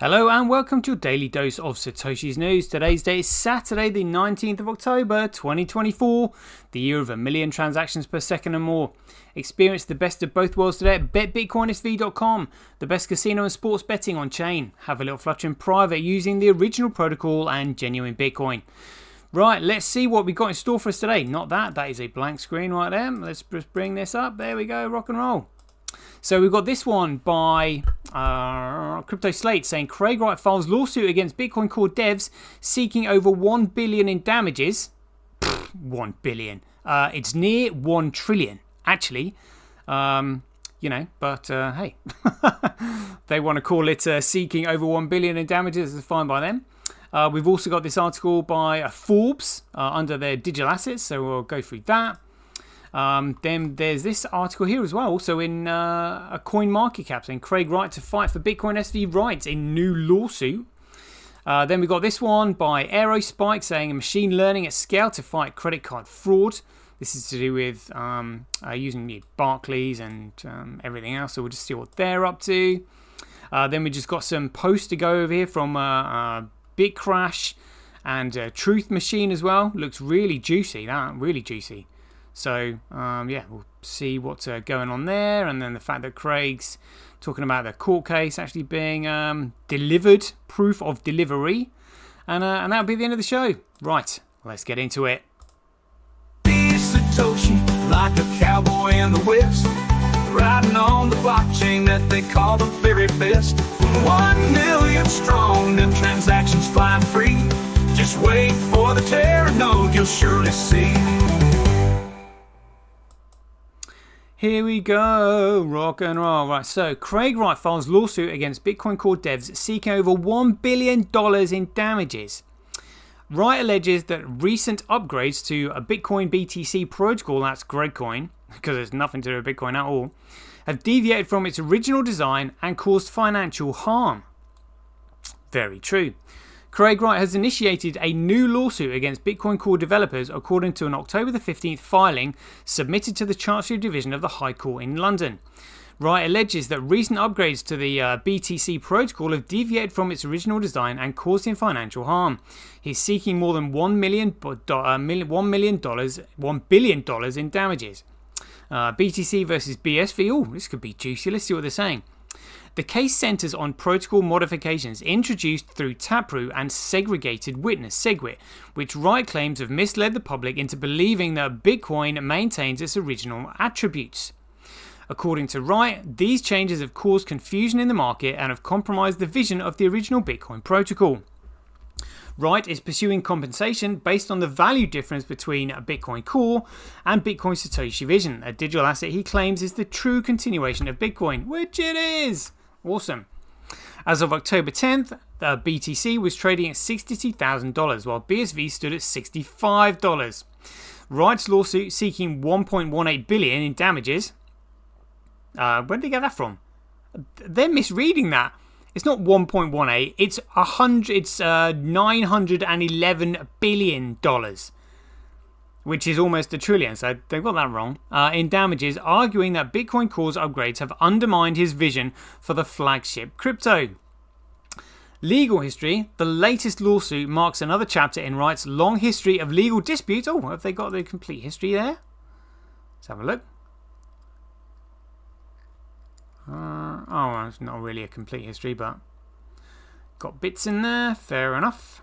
Hello and welcome to your daily dose of Satoshi's news. Today's date is Saturday the 19th of October 2024, the year of 1 million transactions per second and more. Experience the best of both worlds today at betbitcoinsv.com, the best casino and sports betting on chain. Have a little flutter in private using the original protocol and genuine Bitcoin. Right, let's see what we got in store for us today. Not that is a blank screen right there. Let's just bring this up. There we go, rock and roll. So we've got this one by Crypto Slate saying Craig Wright files lawsuit against Bitcoin Core devs seeking over 1 billion in damages. 1 billion. It's near 1 trillion, actually. But hey, they want to call it seeking over 1 billion in damages. It's fine by them. We've also got this article by Forbes under their digital assets, so we'll go through that. Then there's this article here as well, also in a coin market cap saying Craig Wright to fight for Bitcoin SV rights in new lawsuit. Then we got this one by Aerospike saying machine learning at scale to fight credit card fraud. This is to do with using Barclays and everything else, so we'll just see what they're up to. Then we just got some posts to go over here from BitCrash and Truth Machine as well. Looks really juicy, really juicy. So, we'll see what's going on there. And then the fact that Craig's talking about the court case actually being delivered, proof of delivery. And that'll be the end of the show. Right, let's get into it. Satoshi, like a cowboy in the West, riding on the blockchain that they call the very best. 1 million strong, the transactions flying free. Just wait for the Terra node, you'll surely see. Here we go, rock and roll. Right, so Craig Wright files lawsuit against Bitcoin Core devs seeking over $1 billion in damages. Wright alleges that recent upgrades to a Bitcoin BTC protocol, that's Gregcoin, because there's nothing to do with Bitcoin at all, have deviated from its original design and caused financial harm. Very true. Craig Wright has initiated a new lawsuit against Bitcoin Core developers according to an October the 15th filing submitted to the Chancery Division of the High Court in London. Wright alleges that recent upgrades to the BTC protocol have deviated from its original design and caused him financial harm. He's seeking more than $1 billion in damages. BTC versus BSV. Oh, this could be juicy. Let's see what they're saying. The case centers on protocol modifications introduced through Taproot and segregated witness SegWit, which Wright claims have misled the public into believing that Bitcoin maintains its original attributes. According to Wright, these changes have caused confusion in the market and have compromised the vision of the original Bitcoin protocol. Wright is pursuing compensation based on the value difference between Bitcoin Core and Bitcoin Satoshi Vision, a digital asset he claims is the true continuation of Bitcoin, which it is. Awesome. As of October 10th, the BTC was trading at $62,000 while BSV stood at $65. Wright's lawsuit seeking $1.18 billion in damages. Where did they get that from? They're misreading that. It's not 1.18, it's $911 billion, which is almost a trillion, so they've got that wrong, in damages, arguing that Bitcoin Core's upgrades have undermined his vision for the flagship crypto. Legal history. The latest lawsuit marks another chapter in Wright's long history of legal disputes. Oh, have they got the complete history there? Let's have a look. It's not really a complete history, but got bits in there, fair enough.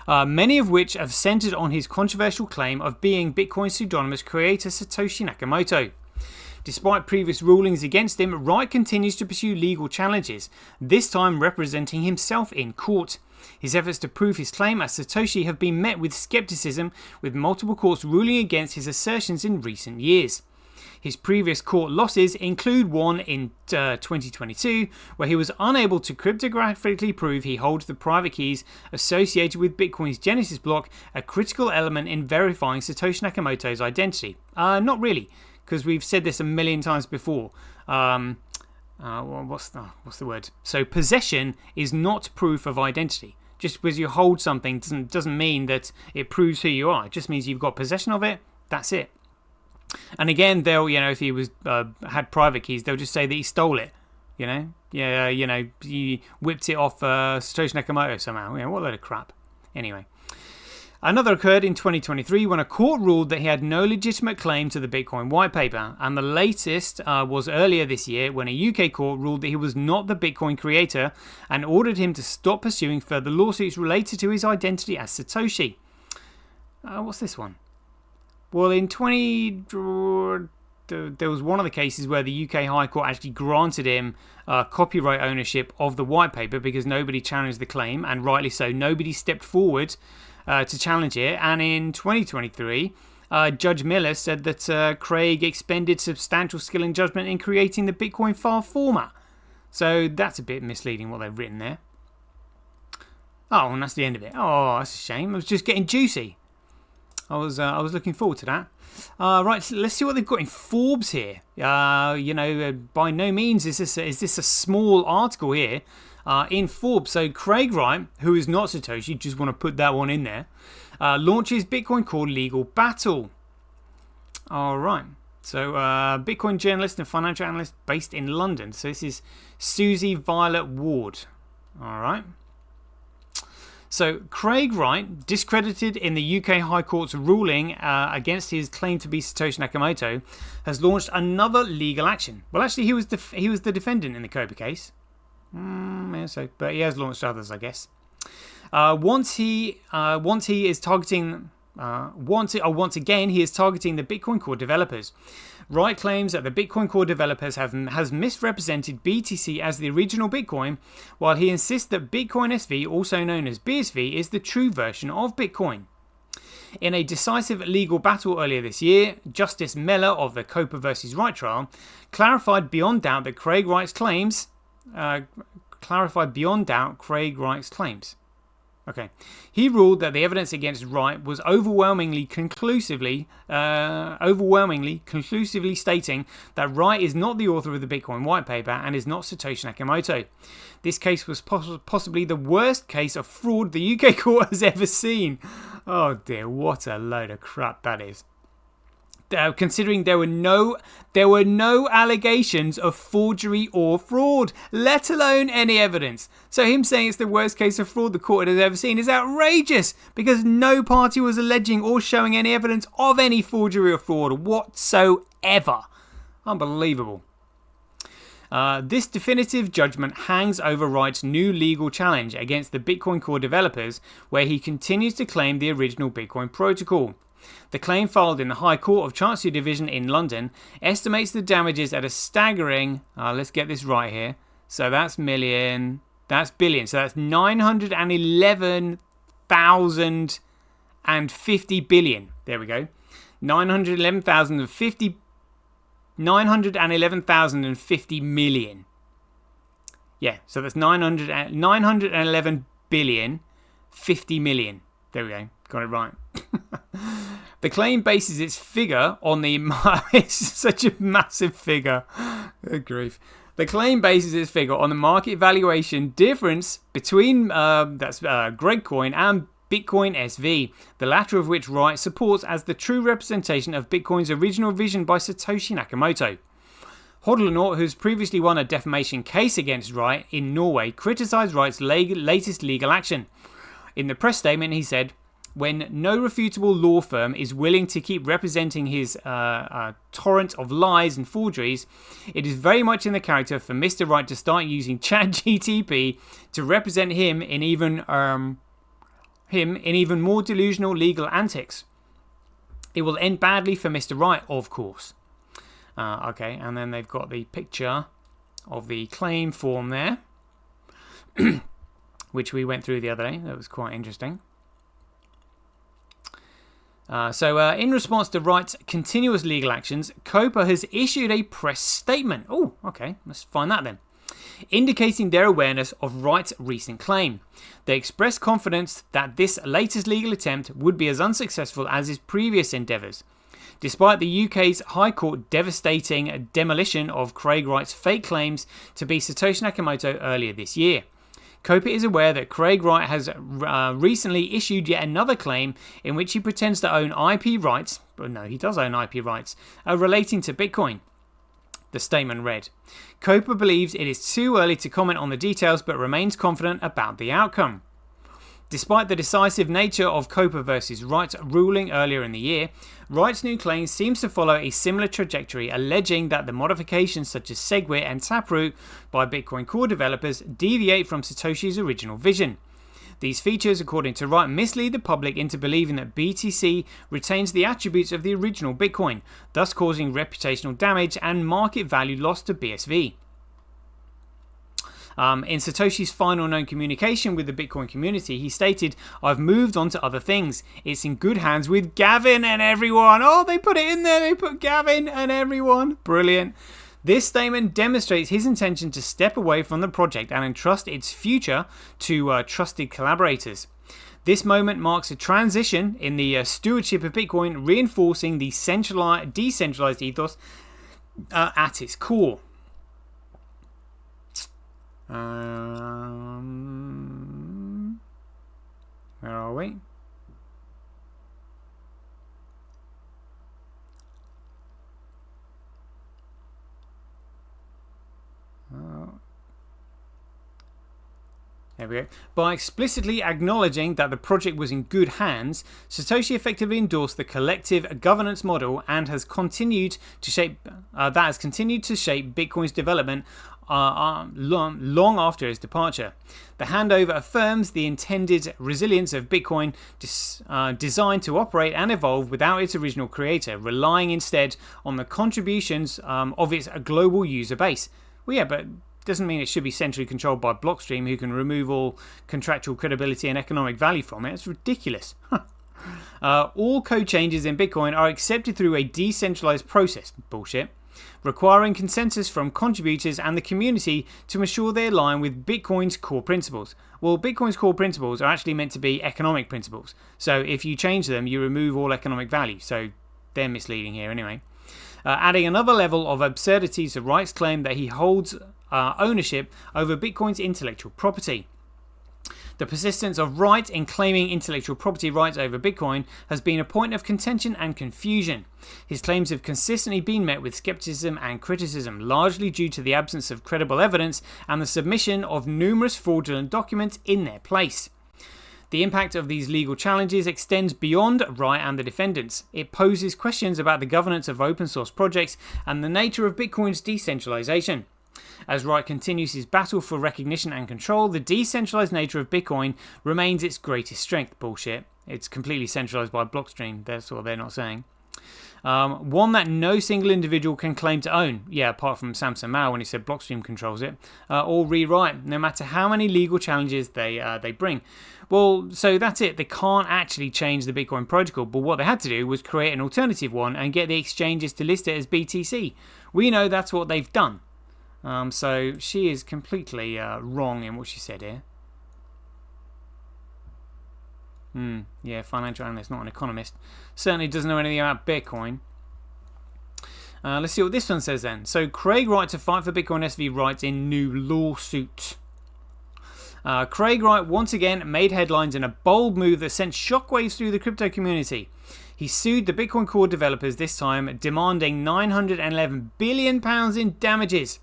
Many of which have centered on his controversial claim of being Bitcoin's pseudonymous creator Satoshi Nakamoto. Despite previous rulings against him, Wright continues to pursue legal challenges, this time representing himself in court. His efforts to prove his claim as Satoshi have been met with skepticism, with multiple courts ruling against his assertions in recent years. His previous court losses include one in 2022, where he was unable to cryptographically prove he holds the private keys associated with Bitcoin's Genesis block, a critical element in verifying Satoshi Nakamoto's identity. Not really, because we've said this a million times before. What's the word? So possession is not proof of identity. Just because you hold something doesn't mean that it proves who you are. It just means you've got possession of it. That's it. And again, they'll, if he was had private keys, they'll just say that he stole it. Yeah, he whipped it off Satoshi Nakamoto somehow. What a load of crap. Anyway. Another occurred in 2023 when a court ruled that he had no legitimate claim to the Bitcoin white paper, and the latest was earlier this year when a UK court ruled that he was not the Bitcoin creator and ordered him to stop pursuing further lawsuits related to his identity as Satoshi. What's this one? Well, in there was one of the cases where the UK High Court actually granted him copyright ownership of the white paper because nobody challenged the claim, and rightly so. Nobody stepped forward to challenge it, and in 2023 Judge Miller said that Craig expended substantial skill and judgment in creating the Bitcoin file format. So that's a bit misleading what they've written there. Oh, and that's the end of it. Oh, that's a shame. It was just getting juicy. I was looking forward to that. Right, so let's see what they've got in Forbes here. By no means is this a small article here. In Forbes, so Craig Wright, who is not Satoshi, just want to put that one in there, launches Bitcoin Core legal battle. All right, so Bitcoin journalist and financial analyst based in London. So this is Susie Violet Ward. All right. So Craig Wright, discredited in the UK High Court's ruling against his claim to be Satoshi Nakamoto, has launched another legal action. Well, actually, he was the defendant in the Cobra case. But he has launched others, I guess. Once again, he is targeting the Bitcoin Core developers. Wright claims that the Bitcoin Core developers has misrepresented BTC as the original Bitcoin, while he insists that Bitcoin SV, also known as BSV, is the true version of Bitcoin. In a decisive legal battle earlier this year, Justice Mellor of the Copa versus Wright trial clarified beyond doubt Craig Wright's claims. Okay. He ruled that the evidence against Wright was overwhelmingly conclusively stating that Wright is not the author of the Bitcoin white paper and is not Satoshi Nakamoto. This case was possibly the worst case of fraud the UK court has ever seen. Oh dear, what a load of crap that is. Considering there were no allegations of forgery or fraud, let alone any evidence. So him saying it's the worst case of fraud the court has ever seen is outrageous, because no party was alleging or showing any evidence of any forgery or fraud whatsoever. Unbelievable. This definitive judgment hangs over Wright's new legal challenge against the Bitcoin Core developers, where he continues to claim the original Bitcoin protocol. The claim filed in the High Court of Chancery Division in London estimates the damages at a staggering, let's get this right here, so that's million, that's billion, so that's 911,050 billion. There we go. 911,050 million. Yeah, so that's 911 billion, 50 million. There we go. Got it right. The claim bases its figure on the... It's such a massive figure. Good grief. The claim bases its figure on the market valuation difference between Gregcoin and Bitcoin SV, the latter of which Wright supports as the true representation of Bitcoin's original vision by Satoshi Nakamoto. Hodler, who's previously won a defamation case against Wright in Norway, criticised Wright's latest legal action. In the press statement, he said, "When no refutable law firm is willing to keep representing his torrent of lies and forgeries, it is very much in the character for Mr. Wright to start using ChatGTP to represent him in even more delusional legal antics. It will end badly for Mr. Wright, of course." Okay, and then they've got the picture of the claim form there, which we went through the other day. That was quite interesting. In response to Wright's continuous legal actions, COPA has issued a press statement. Oh, okay, let's find that then. Indicating their awareness of Wright's recent claim. They express confidence that this latest legal attempt would be as unsuccessful as his previous endeavours. Despite the UK's High Court devastating demolition of Craig Wright's fake claims to be Satoshi Nakamoto earlier this year, COPA is aware that Craig Wright has recently issued yet another claim in which he pretends to own IP rights, but no, he does own IP rights, relating to Bitcoin. The statement read, Coper believes it is too early to comment on the details but remains confident about the outcome. Despite the decisive nature of Coper versus Wright ruling earlier in the year, Wright's new claim seems to follow a similar trajectory, alleging that the modifications such as SegWit and Taproot by Bitcoin core developers deviate from Satoshi's original vision. These features, according to Wright, mislead the public into believing that BTC retains the attributes of the original Bitcoin, thus causing reputational damage and market value loss to BSV. In Satoshi's final known communication with the Bitcoin community, he stated, I've moved on to other things. It's in good hands with Gavin and everyone. Oh, they put it in there. They put Gavin and everyone. Brilliant. This statement demonstrates his intention to step away from the project and entrust its future to trusted collaborators. This moment marks a transition in the stewardship of Bitcoin, reinforcing the decentralized ethos at its core. Where are we? There we go. By explicitly acknowledging that the project was in good hands, Satoshi effectively endorsed the collective governance model and has continued to shape Bitcoin's development long after his departure. The handover affirms the intended resilience of Bitcoin, designed to operate and evolve without its original creator, relying instead on the contributions of its global user base. Well, yeah, but doesn't mean it should be centrally controlled by Blockstream, who can remove all contractual credibility and economic value from it. It's ridiculous. All code changes in Bitcoin are accepted through a decentralized process. Bullshit. Requiring consensus from contributors and the community to ensure they align with Bitcoin's core principles. Well, Bitcoin's core principles are actually meant to be economic principles. So if you change them, you remove all economic value. So they're misleading here anyway. Adding another level of absurdity to Wright's claim that he holds ownership over Bitcoin's intellectual property. The persistence of Wright in claiming intellectual property rights over Bitcoin has been a point of contention and confusion. His claims have consistently been met with skepticism and criticism, largely due to the absence of credible evidence and the submission of numerous fraudulent documents in their place. The impact of these legal challenges extends beyond Wright and the defendants. It poses questions about the governance of open source projects and the nature of Bitcoin's decentralization. As Wright continues his battle for recognition and control, the decentralized nature of Bitcoin remains its greatest strength. Bullshit. It's completely centralized by Blockstream. That's what they're not saying. One that no single individual can claim to own. Yeah, apart from Samson Mow when he said Blockstream controls it. Or rewrite, no matter how many legal challenges they bring. Well, so that's it. They can't actually change the Bitcoin protocol, but what they had to do was create an alternative one and get the exchanges to list it as BTC. We know that's what they've done. So she is completely wrong in what she said here. Yeah, financial analyst, not an economist. Certainly doesn't know anything about Bitcoin. Let's see what this one says then. So Craig Wright to fight for Bitcoin SV rights in new lawsuit. Craig Wright once again made headlines in a bold move that sent shockwaves through the crypto community. He sued the Bitcoin core developers, this time demanding £911 billion in damages.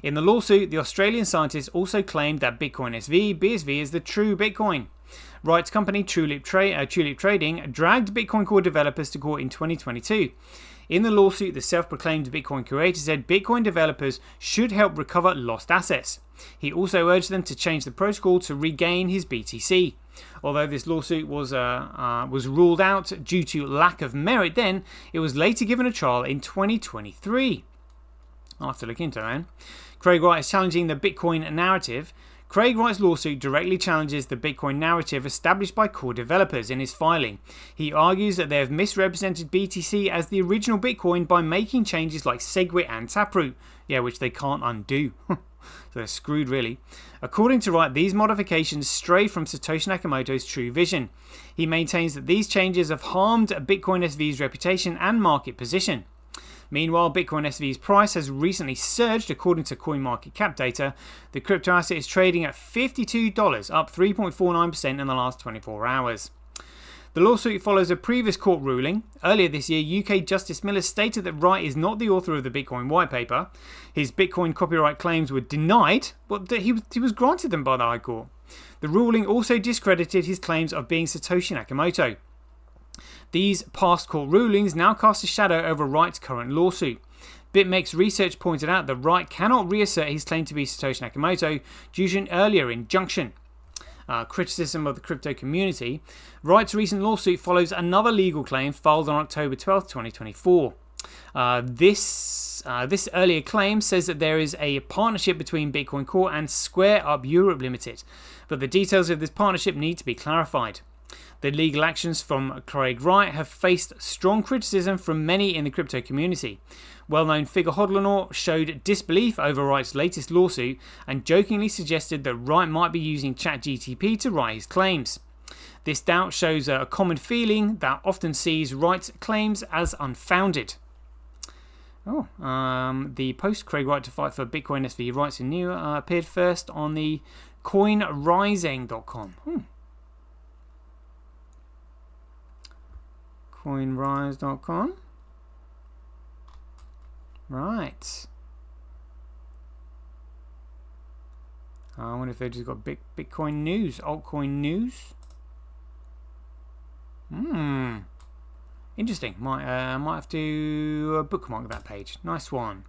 In the lawsuit, the Australian scientist also claimed that Bitcoin BSV is the true Bitcoin. Wright's company Tulip Trading dragged Bitcoin core developers to court in 2022. In the lawsuit, the self-proclaimed Bitcoin curator said Bitcoin developers should help recover lost assets. He also urged them to change the protocol to regain his BTC. Although this lawsuit was ruled out due to lack of merit then, it was later given a trial in 2023. I'll have to look into that then. Craig Wright is challenging the Bitcoin narrative. Craig Wright's lawsuit directly challenges the Bitcoin narrative established by core developers in his filing. He argues that they have misrepresented BTC as the original Bitcoin by making changes like SegWit and Taproot, which they can't undo. So they're screwed really. According to Wright, these modifications stray from Satoshi Nakamoto's true vision. He maintains that these changes have harmed Bitcoin SV's reputation and market position. Meanwhile, Bitcoin SV's price has recently surged. According to CoinMarketCap data, the crypto asset is trading at $52, up 3.49% in the last 24 hours. The lawsuit follows a previous court ruling. Earlier this year, UK Justice Miller stated that Wright is not the author of the Bitcoin white paper. His Bitcoin copyright claims were denied, but he was granted them by the High Court. The ruling also discredited his claims of being Satoshi Nakamoto. These past court rulings now cast a shadow over Wright's current lawsuit. BitMEX research pointed out that Wright cannot reassert his claim to be Satoshi Nakamoto due to an earlier injunction. Criticism of the crypto community. Wright's recent lawsuit follows another legal claim filed on October 12, 2024. This earlier claim says that there is a partnership between Bitcoin Core and Square Up Europe Limited, but the details of this partnership need to be clarified. The legal actions from Craig Wright have faced strong criticism from many in the crypto community. Well-known figure Hodlonaut showed disbelief over Wright's latest lawsuit and jokingly suggested that Wright might be using ChatGPT to write his claims. This doubt shows a common feeling that often sees Wright's claims as unfounded. The post Craig Wright to fight for Bitcoin SV rights in new appeared first on the coinrising.com. Coinrise.com. Right. I wonder if they've just got Bitcoin news, altcoin news. Interesting. Might have to bookmark that page. Nice one.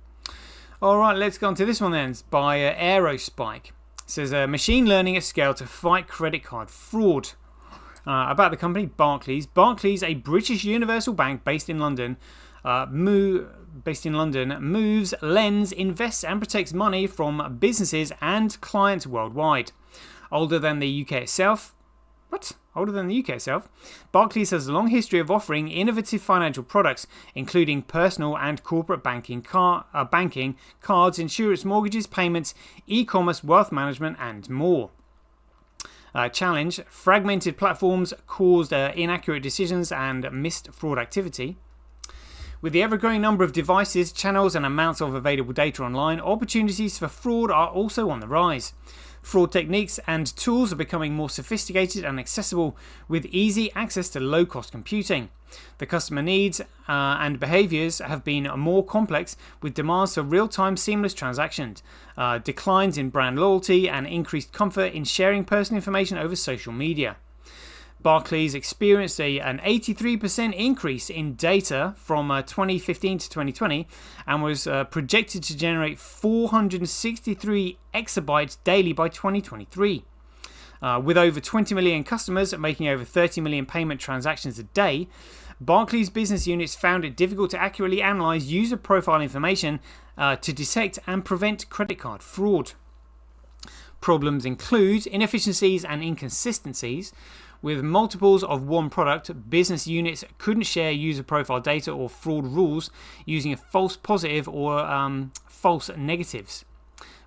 All right, let's go on to this one then. It's by Aerospike. It says machine learning at scale to fight credit card fraud. About the company Barclays. Barclays, a British universal bank based in London, moves, lends, invests and protects money from businesses and clients worldwide. Older than the UK itself. What? Older than the UK itself? Barclays has a long history of offering innovative financial products, including personal and corporate banking, cards, insurance, mortgages, payments, e-commerce, wealth management and more. Challenge: fragmented platforms caused inaccurate decisions and missed fraud activity. With the ever-growing number of devices, channels and amounts of available data online, opportunities for fraud are also on the rise. Fraud techniques and tools are becoming more sophisticated and accessible with easy access to low-cost computing. The customer needs and behaviours have been more complex, with demands for real-time seamless transactions, declines in brand loyalty and increased comfort in sharing personal information over social media. Barclays experienced an 83% increase in data from 2015 to 2020 and was projected to generate 463 exabytes daily by 2023. With over 20 million customers making over 30 million payment transactions a day, Barclays business units found it difficult to accurately analyse user profile information to detect and prevent credit card fraud. Problems include inefficiencies and inconsistencies. With multiples of one product, business units couldn't share user profile data or fraud rules using a false positive or false negatives.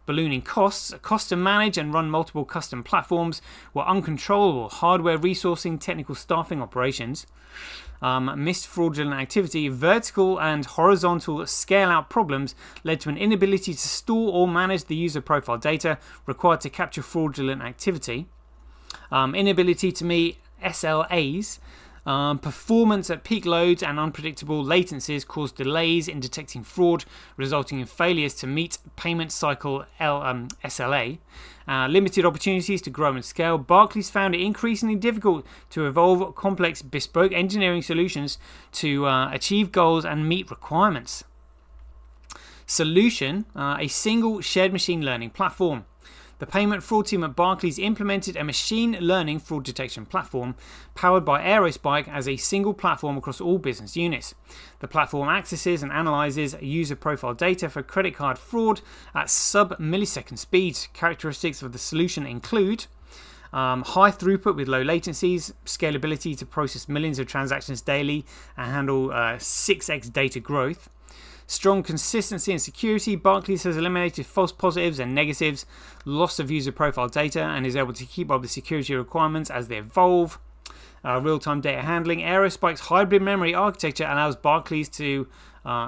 Ballooning costs to manage and run multiple custom platforms were uncontrollable. Hardware resourcing, technical staffing, operations. Missed fraudulent activity, vertical and horizontal scale-out problems led to an inability to store or manage the user profile data required to capture fraudulent activity. Inability to meet SLAs, performance at peak loads and unpredictable latencies caused delays in detecting fraud, resulting in failures to meet payment cycle SLA. Limited opportunities to grow and scale. Barclays found it increasingly difficult to evolve complex bespoke engineering solutions to achieve goals and meet requirements. Solution: a single shared machine learning platform. The payment fraud team at Barclays implemented a machine learning fraud detection platform powered by Aerospike as a single platform across all business units. The platform accesses and analyzes user profile data for credit card fraud at sub-millisecond speeds. Characteristics of the solution include high throughput with low latencies, scalability to process millions of transactions daily and handle 6x data growth. Strong consistency and security. Barclays has eliminated false positives and negatives, loss of user profile data, and is able to keep up with security requirements as they evolve. Real-time data handling. Aerospike's hybrid memory architecture allows Barclays to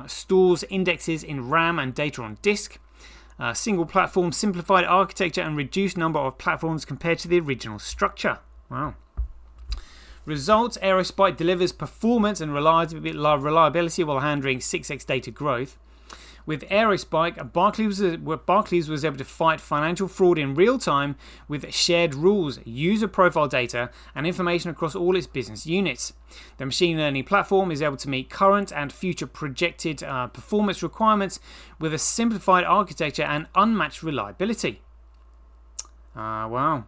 stores indexes in RAM and data on disk. Single platform, simplified architecture, and reduced number of platforms compared to the original structure. Wow. Results: Aerospike delivers performance and reliability while handling 6x data growth. With Aerospike, Barclays was able to fight financial fraud in real time with shared rules, user profile data, and information across all its business units. The machine learning platform is able to meet current and future projected performance requirements with a simplified architecture and unmatched reliability. Wow.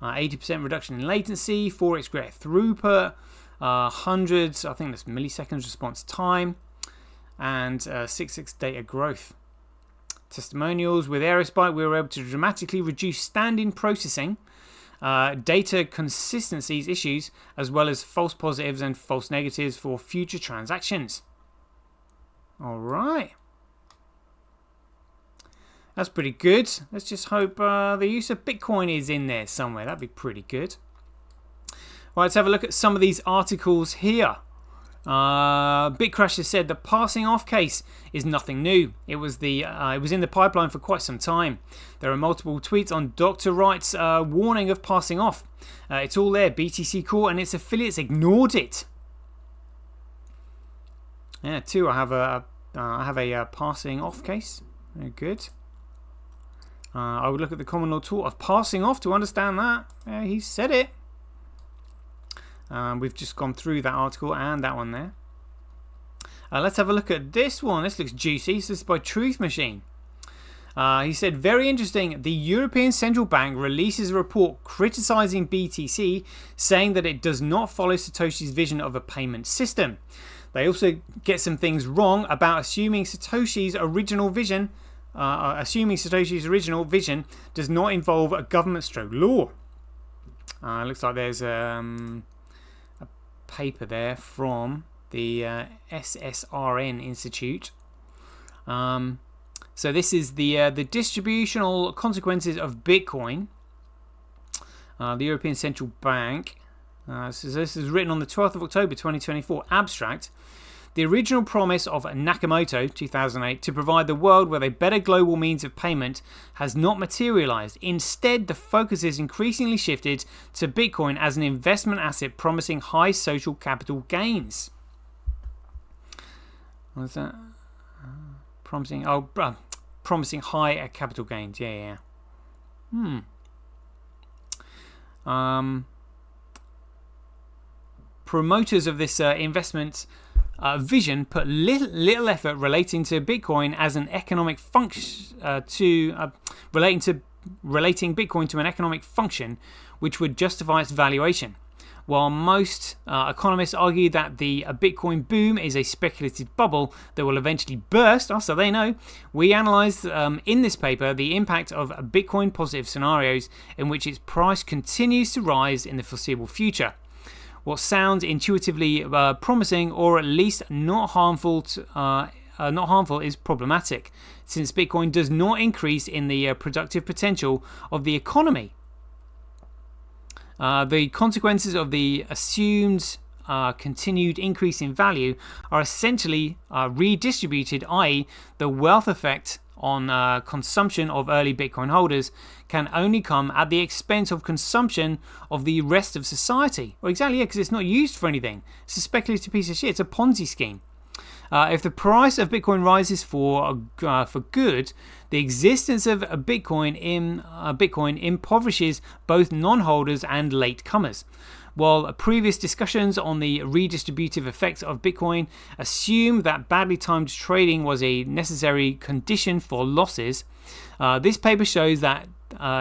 80% reduction in latency, 4x greater throughput, hundreds, I think that's milliseconds response time, and 6x data growth. Testimonials: with Aerospike, we were able to dramatically reduce stand-in processing, data consistencies issues, as well as false positives and false negatives for future transactions. All right. That's pretty good. Let's just hope the use of Bitcoin is in there somewhere. That'd be pretty good. Right, let's have a look at some of these articles here. BitCrasher said the passing off case is nothing new. It was in the pipeline for quite some time. There are multiple tweets on Dr. Wright's warning of passing off. It's all there. BTC Core and its affiliates ignored it. Yeah, too. I have a passing off case. Very good. I would look at the common law tort of passing off to understand that. He said it. We've just gone through that article and that one there. Let's have a look at this one. This looks juicy. This is by Truth Machine. He said, very interesting. The European Central Bank releases a report criticizing BTC, saying that it does not follow Satoshi's vision of a payment system. They also get some things wrong about assuming Satoshi's original vision does not involve a government-stroke law. Looks like there's a paper there from the SRN Institute. So this is the distributional consequences of Bitcoin. The European Central Bank. So this is written on the 12th of October 2024. Abstract. The original promise of Nakamoto, 2008, to provide the world with a better global means of payment has not materialized. Instead, the focus is increasingly shifted to Bitcoin as an investment asset promising high social capital gains. What's that? Promising high capital gains. Yeah. Promoters of this investment vision put little effort relating to Bitcoin as an economic function relating Bitcoin to an economic function which would justify its valuation. While most economists argue that the Bitcoin boom is a speculative bubble that will eventually burst, so they know, we analysed in this paper the impact of Bitcoin positive scenarios in which its price continues to rise in the foreseeable future. What sounds intuitively promising, or at least not harmful, is problematic, since Bitcoin does not increase in the productive potential of the economy. The consequences of the assumed continued increase in value are essentially redistributed, i.e., the wealth effect on consumption of early Bitcoin holders can only come at the expense of consumption of the rest of society. Well, exactly, yeah, because it's not used for anything. It's a speculative piece of shit. It's a Ponzi scheme. If the price of Bitcoin rises for good, the existence of a Bitcoin impoverishes both non-holders and latecomers. While previous discussions on the redistributive effects of Bitcoin assume that badly timed trading was a necessary condition for losses, this paper shows that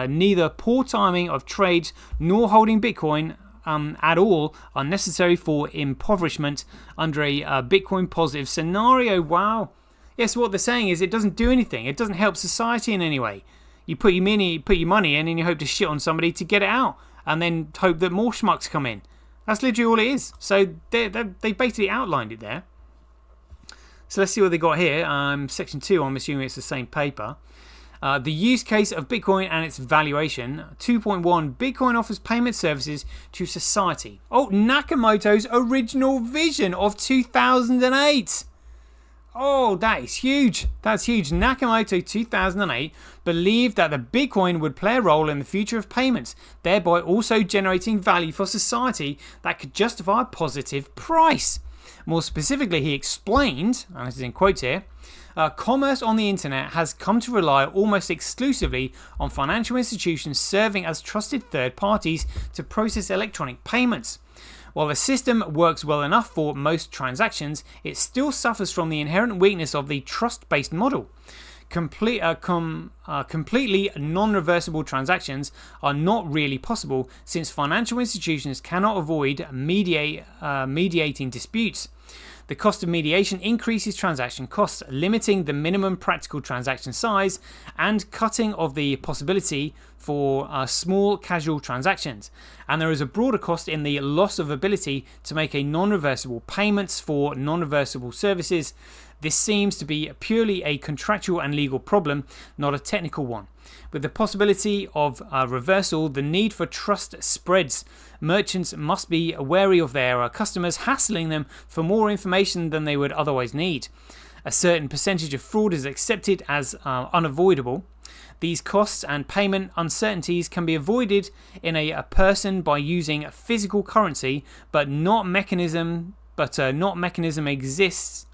neither poor timing of trades nor holding Bitcoin at all are necessary for impoverishment under a Bitcoin positive scenario. Wow. Yes, what they're saying is it doesn't do anything. It doesn't help society in any way. You put your money in and you hope to shit on somebody to get it out, and then hope that more schmucks come in. That's literally all it is. So they basically outlined it there. So let's see what they got here. Section 2, I'm assuming it's the same paper. The use case of Bitcoin and its valuation. 2.1, Bitcoin offers payment services to society. Oh, Nakamoto's original vision of 2008. Oh, that is huge. That's huge. Nakamoto 2008 believed that the Bitcoin would play a role in the future of payments, thereby also generating value for society that could justify a positive price. More specifically, he explained, and this is in quotes here, commerce on the internet has come to rely almost exclusively on financial institutions serving as trusted third parties to process electronic payments. While the system works well enough for most transactions, it still suffers from the inherent weakness of the trust-based model. Completely non-reversible transactions are not really possible since financial institutions cannot avoid mediating disputes. The cost of mediation increases transaction costs, limiting the minimum practical transaction size and cutting of the possibility for small casual transactions. And there is a broader cost in the loss of ability to make a non-reversible payments for non-reversible services. This seems to be purely a contractual and legal problem, not a technical one. With the possibility of reversal, the need for trust spreads. Merchants must be wary of their customers hassling them for more information than they would otherwise need. A certain percentage of fraud is accepted as unavoidable. These costs and payment uncertainties can be avoided in a person by using physical currency, but no mechanism exists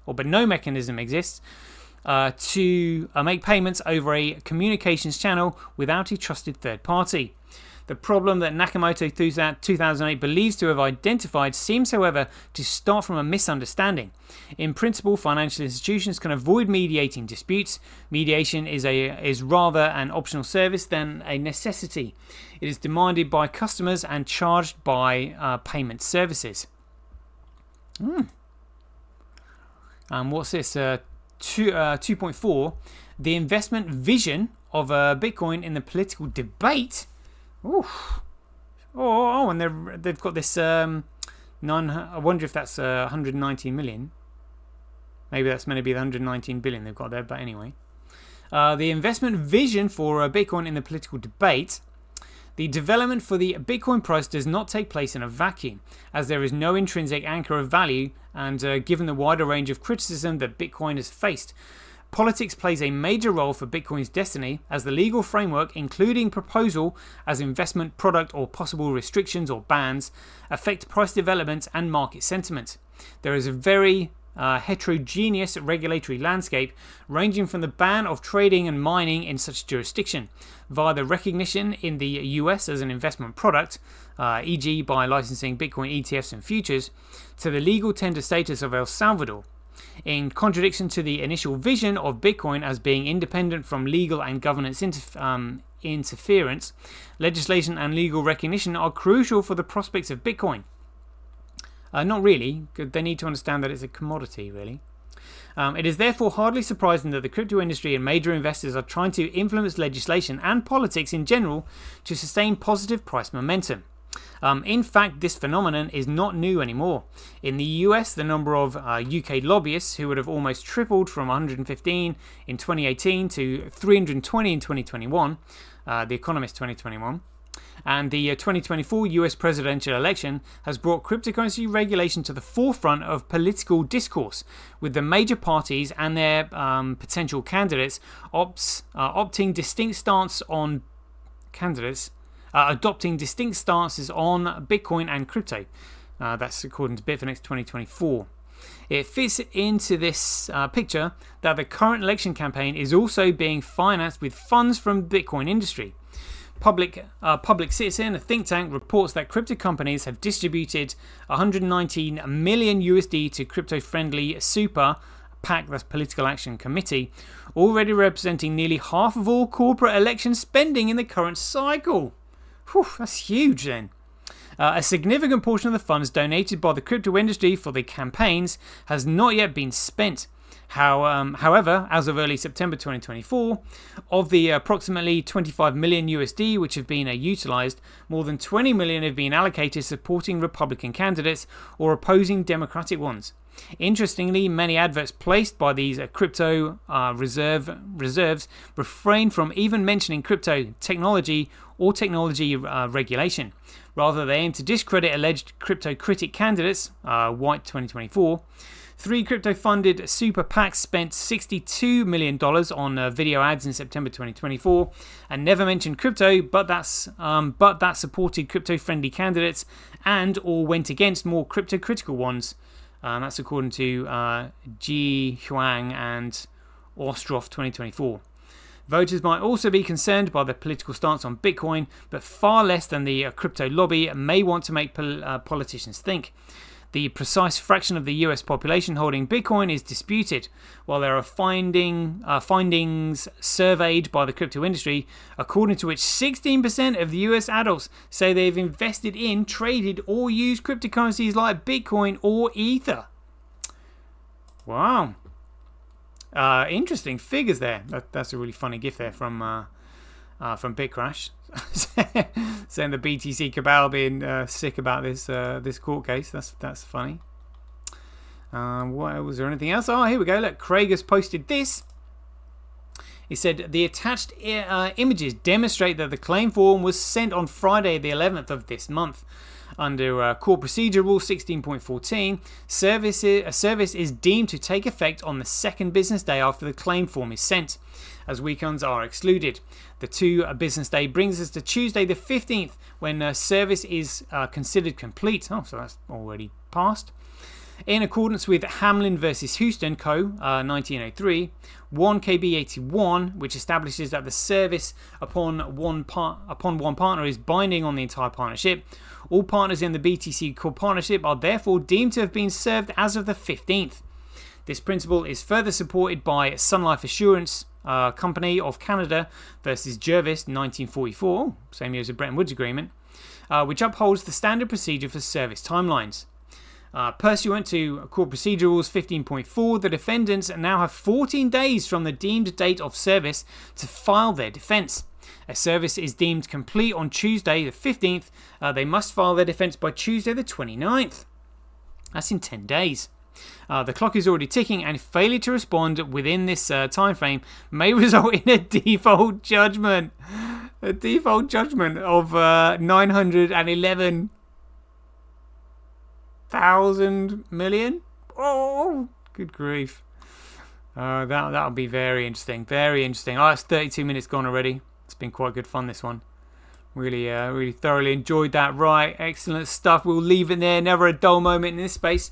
to make payments over a communications channel without a trusted third party. The problem that Nakamoto 2008 believes to have identified seems, however, to start from a misunderstanding. In principle, financial institutions can avoid mediating disputes. Mediation is rather an optional service than a necessity. It is demanded by customers and charged by payment services. And what's this? 2.4. The investment vision of Bitcoin in the political debate. Oof. And they've got this. I wonder if that's 119 million. Maybe that's meant to be the 119 billion they've got there. But anyway, the investment vision for Bitcoin in the political debate. The development for the Bitcoin price does not take place in a vacuum, as there is no intrinsic anchor of value, and given the wider range of criticism that Bitcoin has faced, politics plays a major role for Bitcoin's destiny, as the legal framework, including proposal as investment product or possible restrictions or bans, affect price development and market sentiment. There is a very heterogeneous regulatory landscape, ranging from the ban of trading and mining in such jurisdiction, via the recognition in the US as an investment product, e.g. by licensing Bitcoin ETFs and futures, to the legal tender status of El Salvador. In contradiction to the initial vision of Bitcoin as being independent from legal and governance interference, legislation and legal recognition are crucial for the prospects of Bitcoin. Not really. They need to understand that it's a commodity, really. It is therefore hardly surprising that the crypto industry and major investors are trying to influence legislation and politics in general to sustain positive price momentum. In fact, this phenomenon is not new anymore. In the US, the number of UK lobbyists, who would have almost tripled from 115 in 2018 to 320 in 2021, The Economist 2021, and the 2024 US presidential election has brought cryptocurrency regulation to the forefront of political discourse, with the major parties and their potential candidates adopting distinct stances on Bitcoin and crypto. That's according to Bitfinex 2024. It fits into this picture that the current election campaign is also being financed with funds from the Bitcoin industry. Public Citizen, a think tank, reports that crypto companies have distributed 119 million USD to crypto-friendly Super PAC, that's Political Action Committee, already representing nearly half of all corporate election spending in the current cycle. Whew, that's huge then. A significant portion of the funds donated by the crypto industry for the campaigns has not yet been spent. However, as of early September 2024, of the approximately 25 million USD which have been utilized, more than 20 million have been allocated supporting Republican candidates or opposing Democratic ones. Interestingly, many adverts placed by these crypto reserves refrain from even mentioning crypto technology or technology regulation. Rather, they aim to discredit alleged crypto critic candidates, Wright 2024, 3 crypto-funded super PACs spent $62 million on video ads in September 2024 and never mentioned crypto, but that supported crypto-friendly candidates and or went against more crypto-critical ones. That's according to Ji Huang and Ostroff 2024. Voters might also be concerned by the political stance on Bitcoin, but far less than the crypto lobby may want to make politicians think. The precise fraction of the US population holding Bitcoin is disputed, while there are findings surveyed by the crypto industry, according to which 16% of the US adults say they've invested in, traded, or used cryptocurrencies like Bitcoin or Ether. Wow. Interesting figures there. That's a really funny gif there from BitCrash, saying the BTC cabal being sick about this court case. That's funny. What was there anything else? Oh, here we go. Look, Craig has posted this. He said the attached images demonstrate that the claim form was sent on Friday, the 11th of this month. Under Court Procedure Rule 16.14, a service is deemed to take effect on the second business day after the claim form is sent, as weekends are excluded. The 2 business day brings us to Tuesday the 15th, when service is considered complete. Oh, so that's already passed. In accordance with Hamlin versus Houston Co. 1903, 1 KB 81, which establishes that the service upon one partner is binding on the entire partnership, all partners in the BTC Core partnership are therefore deemed to have been served as of the 15th. This principle is further supported by Sun Life Assurance Company of Canada versus Jervis 1944, same year as the Bretton Woods Agreement, which upholds the standard procedure for service timelines. Pursuant to Court Procedure Rules 15.4, the defendants now have 14 days from the deemed date of service to file their defence. A service is deemed complete on Tuesday the 15th. They must file their defence by Tuesday the 29th. That's in 10 days. The clock is already ticking, and failure to respond within this time frame may result in a default judgment. A default judgment of 911,000 million. Oh, good grief. That'll be very interesting. Very interesting. Oh, it's 32 minutes gone already. It's been quite good fun, this one. Really thoroughly enjoyed that. Right, excellent stuff. We'll leave it there. Never a dull moment in this space.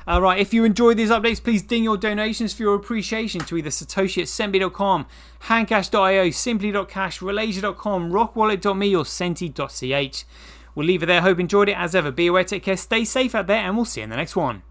Right, if you enjoyed these updates, please ding your donations for your appreciation to either Satoshi@Sembi.com, Handcash.io, Simply.cash, Relasia.com, Rockwallet.me, or Senti.ch. We'll leave it there. Hope you enjoyed it. As ever, be aware, take care, stay safe out there, and we'll see you in the next one.